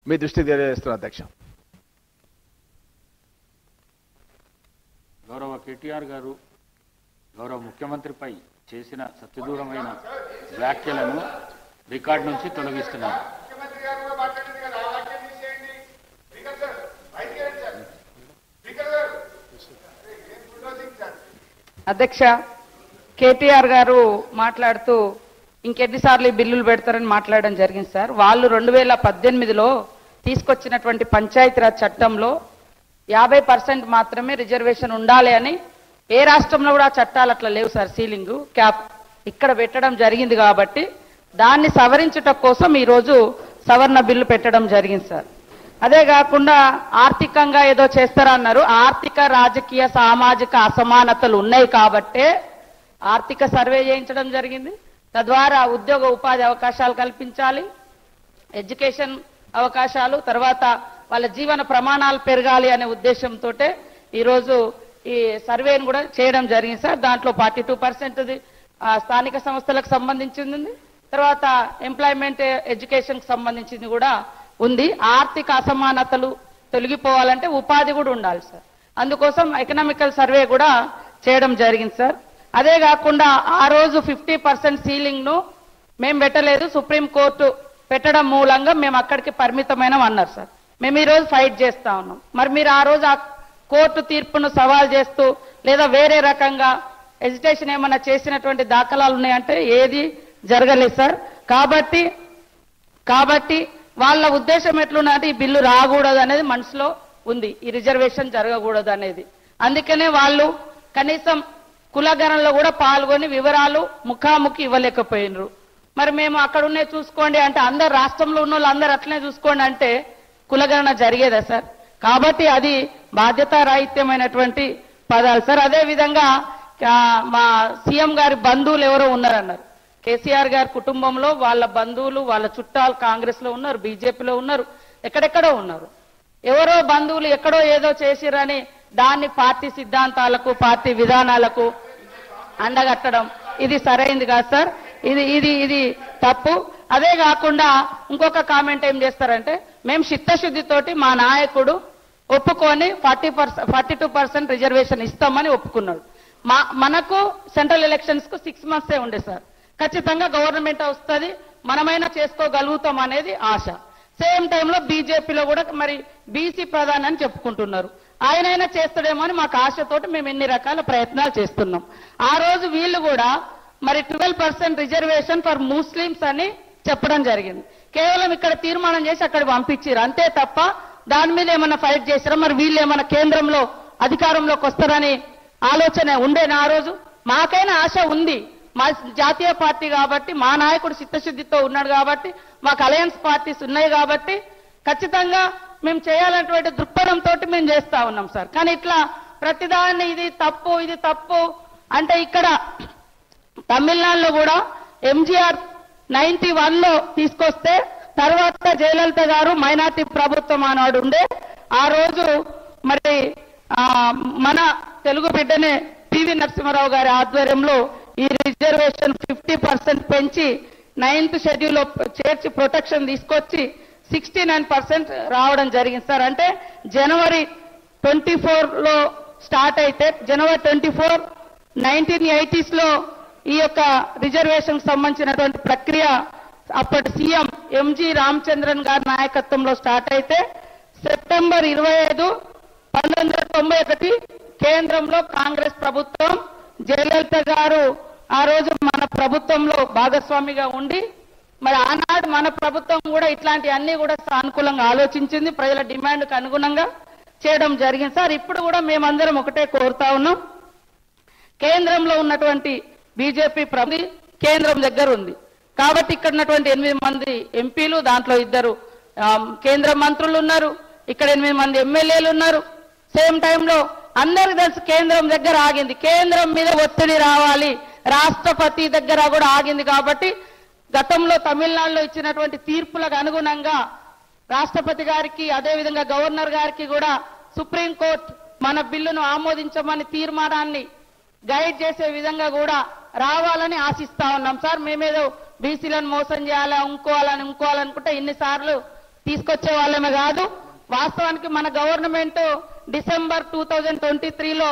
మీ దృష్టి తెలియజేస్తున్నారు అధ్యక్ష. గౌరవ కేటీఆర్ గారు గౌరవ ముఖ్యమంత్రిపై చేసిన సత్యదూరమైన వ్యాఖ్యలను రికార్డు నుంచి తొలగిస్తున్నారు. అధ్యక్ష, కేటీఆర్ గారు మాట్లాడుతూ ఇంకెన్నిసార్లు ఈ బిల్లులు పెడతారని మాట్లాడడం జరిగింది సార్. వాళ్ళు 2018లో తీసుకొచ్చినటువంటి పంచాయతీరాజ్ చట్టంలో 50% మాత్రమే రిజర్వేషన్ ఉండాలి అని, ఏ రాష్ట్రంలో కూడా చట్టాలు అట్లా లేవు సార్. సీలింగ్ క్యాప్ ఇక్కడ పెట్టడం జరిగింది కాబట్టి దాన్ని సవరించటం కోసం ఈరోజు సవరణ బిల్లు పెట్టడం జరిగింది సార్. అదే కాకుండా ఆర్థికంగా ఏదో చేస్తారన్నారు. ఆర్థిక, రాజకీయ, సామాజిక అసమానతలు ఉన్నాయి కాబట్టే ఆర్థిక సర్వే చేయించడం జరిగింది. తద్వారా ఉద్యోగ ఉపాధి అవకాశాలు కల్పించాలి, ఎడ్యుకేషన్ అవకాశాలు, తర్వాత వాళ్ళ జీవన ప్రమాణాలు పెరగాలి అనే ఉద్దేశంతో ఈరోజు ఈ సర్వేను కూడా చేయడం జరిగింది సార్. దాంట్లో 42% స్థానిక సంస్థలకు సంబంధించింది, తర్వాత ఎంప్లాయ్మెంట్ ఎడ్యుకేషన్కి సంబంధించింది కూడా ఉంది. ఆర్థిక అసమానతలు తొలగిపోవాలంటే ఉపాధి కూడా ఉండాలి సార్. అందుకోసం ఎకనామికల్ సర్వే కూడా చేయడం జరిగింది సార్. అదే కాకుండా ఆ రోజు 50% సీలింగ్ను మేము పెట్టలేదు, సుప్రీంకోర్టు పెట్టడం మూలంగా మేము అక్కడికి పరిమితమైన అన్నారు సార్. మేము ఈరోజు ఫైట్ చేస్తా ఉన్నాం. మరి మీరు ఆ రోజు ఆ కోర్టు తీర్పును సవాల్ చేస్తూ లేదా వేరే రకంగా ఎజిటేషన్ ఏమన్నా చేసినటువంటి దాఖలాలు ఉన్నాయంటే ఏది జరగలేదు సార్. కాబట్టి వాళ్ళ ఉద్దేశం ఎట్లున్నదంటే ఈ బిల్లు రాకూడదు అనేది మనసులో ఉంది, ఈ రిజర్వేషన్ జరగకూడదు అనేది. అందుకనే వాళ్ళు కనీసం కులగణనలో కూడా పాల్గొని వివరాలు ముఖాముఖి ఇవ్వలేకపోయినరు. మరి మేము అక్కడ ఉన్నే చూసుకోండి అంటే అందరు రాష్ట్రంలో ఉన్న వాళ్ళు అందరు అట్లనే చూసుకోండి అంటే కులగణన జరిగేదా సార్? కాబట్టి అది బాధ్యతారాహిత్యమైనటువంటి పదాలు సార్. అదే విధంగా మా సీఎం గారి బంధువులు ఎవరో ఉన్నారన్నారు. కేసీఆర్ గారి కుటుంబంలో వాళ్ళ బంధువులు, వాళ్ళ చుట్టాలు కాంగ్రెస్ లో ఉన్నారు, బీజేపీలో ఉన్నారు, ఎక్కడెక్కడో ఉన్నారు. ఎవరో బంధువులు ఎక్కడో ఏదో చేసిరని దాన్ని పార్టీ సిద్ధాంతాలకు, పార్టీ విధానాలకు అండగట్టడం ఇది సరైంది కాదు సార్. ఇది తప్పు. అదే కాకుండా ఇంకొక కామెంట్ ఏం చేస్తారంటే మేము చిత్తశుద్ధితోటి మా నాయకుడు ఒప్పుకొని 42% రిజర్వేషన్ ఇస్తామని ఒప్పుకున్నాడు. మనకు సెంట్రల్ ఎలక్షన్స్ కు 6 months ఉండే సార్. ఖచ్చితంగా గవర్నమెంట్ వస్తుంది, మనమైనా చేసుకోగలుగుతాం అనేది ఆశ. సేమ్ టైంలో బీజేపీలో కూడా మరి బీసీ ప్రధాని అని చెప్పుకుంటున్నారు. ఆయనైనా చేస్తాడేమో అని మాకు ఆశతోటి మేము ఎన్ని రకాల ప్రయత్నాలు చేస్తున్నాం. ఆ రోజు వీళ్ళు కూడా మరి 12% రిజర్వేషన్ ఫర్ ముస్లిమ్స్ అని చెప్పడం జరిగింది. కేవలం ఇక్కడ తీర్మానం చేసి అక్కడ పంపించారు అంతే తప్ప దాని మీద ఏమైనా ఫైట్ చేశారా? మరి వీళ్ళు ఏమైనా కేంద్రంలో అధికారంలోకి వస్తారని ఆలోచన ఉండేనా ఆ రోజు? మాకైనా ఆశ ఉంది. మా జాతీయ పార్టీ కాబట్టి, మా నాయకుడు చిత్తశుద్ధితో ఉన్నాడు కాబట్టి, మాకు అలయన్స్ పార్టీస్ ఉన్నాయి కాబట్టి ఖచ్చితంగా మేము చేయాలన్నటువంటి దృక్పథంతో మేము చేస్తా ఉన్నాం సార్. కానీ ఇట్లా ప్రతిదాన్ని ఇది తప్పు అంటే ఇక్కడ తమిళనాడులో కూడా ఎంజీఆర్ 91లో తీసుకొస్తే తర్వాత జయలలిత గారు మైనార్టీ ప్రభుత్వం ఆనాడు ఉండే ఆ రోజు మరి మన తెలుగు బిడ్డనే పివి నరసింహారావు గారి ఆధ్వర్యంలో ఈ రిజర్వేషన్ 50% పెంచి 9th షెడ్యూల్లో చేర్చి ప్రొటెక్షన్ తీసుకొచ్చి 69% రావడం జరిగింది సార్. అంటే జనవరి 24లో స్టార్ట్ అయితే జనవరి 24 1980s లో ఈ యొక్క రిజర్వేషన్ సంబంధించినటువంటి ప్రక్రియ అప్పటి సీఎం ఎంజి రామచంద్రన్ గారి నాయకత్వంలో స్టార్ట్ అయితే సెప్టెంబర్ 25 1991 కేంద్రంలో కాంగ్రెస్ ప్రభుత్వం జయలలిత గారు ఆ రోజు మన ప్రభుత్వంలో భాగస్వామిగా ఉండి మరి ఆనాడు మన ప్రభుత్వం కూడా ఇట్లాంటి అన్ని కూడా సానుకూలంగా ఆలోచించింది, ప్రజల డిమాండ్కు అనుగుణంగా చేయడం జరిగింది సార్. ఇప్పుడు కూడా మేమందరం ఒకటే కోరుతా ఉన్నాం, కేంద్రంలో ఉన్నటువంటి బీజేపీ ప్రభుత్వం కేంద్రం దగ్గర ఉంది కాబట్టి ఇక్కడ ఉన్నటువంటి 8 మంది ఎంపీలు, దాంట్లో 2 కేంద్ర మంత్రులు ఉన్నారు, ఇక్కడ 8 మంది ఎమ్మెల్యేలు ఉన్నారు. సేమ్ టైంలో అందరికి తెలుసు కేంద్రం దగ్గర ఆగింది, కేంద్రం మీద ఒత్తిడి రావాలి, రాష్ట్రపతి దగ్గర కూడా ఆగింది. కాబట్టి గతంలో తమిళనాడులో ఇచ్చినటువంటి తీర్పులకు అనుగుణంగా రాష్ట్రపతి గారికి అదేవిధంగా గవర్నర్ గారికి కూడా సుప్రీంకోర్టు మన బిల్లును ఆమోదించమని తీర్మానాన్ని గైడ్ చేసే విధంగా కూడా రావాలని ఆశిస్తా ఉన్నాం సార్. మేమేదో బీసీలను మోసం చేయాలా ఇంకోవాలనుకుంటే ఇన్నిసార్లు తీసుకొచ్చే వాళ్ళమే కాదు. వాస్తవానికి మన గవర్నమెంట్ డిసెంబర్ 2023లో